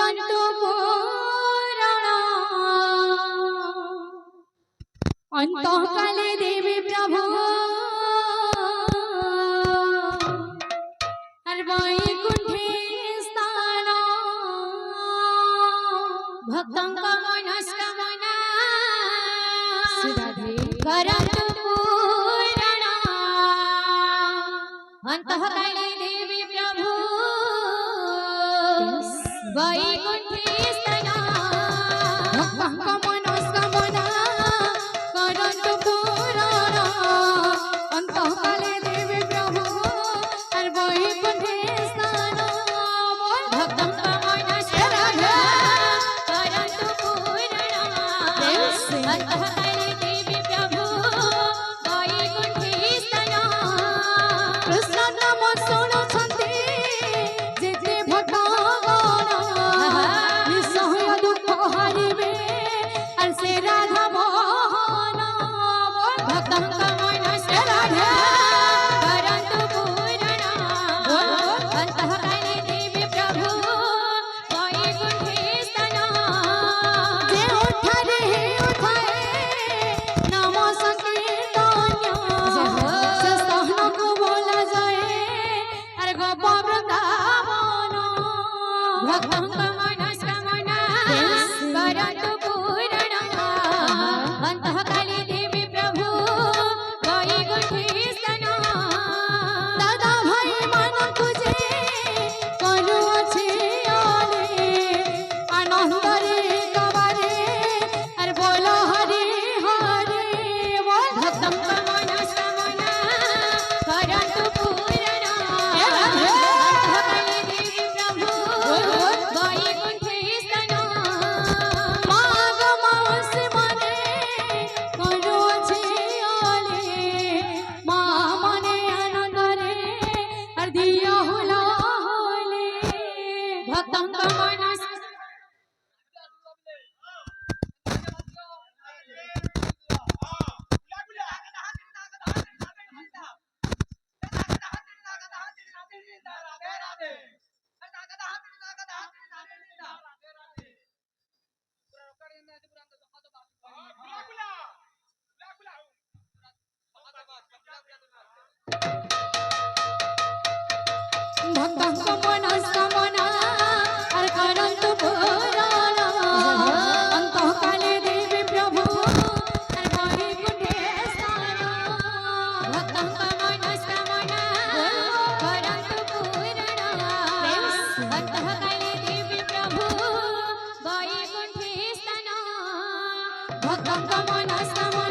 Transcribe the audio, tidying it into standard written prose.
करंतु पूरण अंतकाले देवी प्रभु हर वैकुंठे स्थान भक्तंका मनस्कामना करंतु पूरण अंतकाले देवी प्रभु वैकुंठे स्थान भक्तंका मनस्कामना करंतु पूरण अंतकाले देवी प्रभु हर वैकुंठे स्थान भक्तंका मनस्कामना करंतु पूरण अंतकाले देवी प्रभु वैकुंठे स्थान कृष्ण नाम शुणुछन्ति जेते भक्तगण निसहय दुख हारिबे और से राधा मोहन भक्तंका मनस्य राधा करंतु पूरण अंतकाले देवी प्रभु वैकुंठे स्थान जे उठारे उठाए नाम संकीर्तन से स्थान को बोला जाए अरे गोप वृंदावन भक्तंका मनस्कामना करंतु पूरण अंतकाले देवी प्रभु वैकुंठे स्थान दादा भाई मन तुझे करू अछि आले आनंद रे कबारे अरे बोलो हरे हरे बोल भक्तंका मनस्कामना करंतु पूरण अंतकाले देवी प्रभु वैकुंठे स्थान माघ मास मने करू अछि आले मा मने आनंद रे और दिया होला होले भक्तंका मनस भक्तंका मनस्कामना और करंतु पूरण अंतकाले देवी प्रभु और वैकुंठे स्थान भक्तंका मनस्कामना करंतु पूरण अंतकाले देवी प्रभु वैकुंठे स्थान भक्तंका मनस्कामना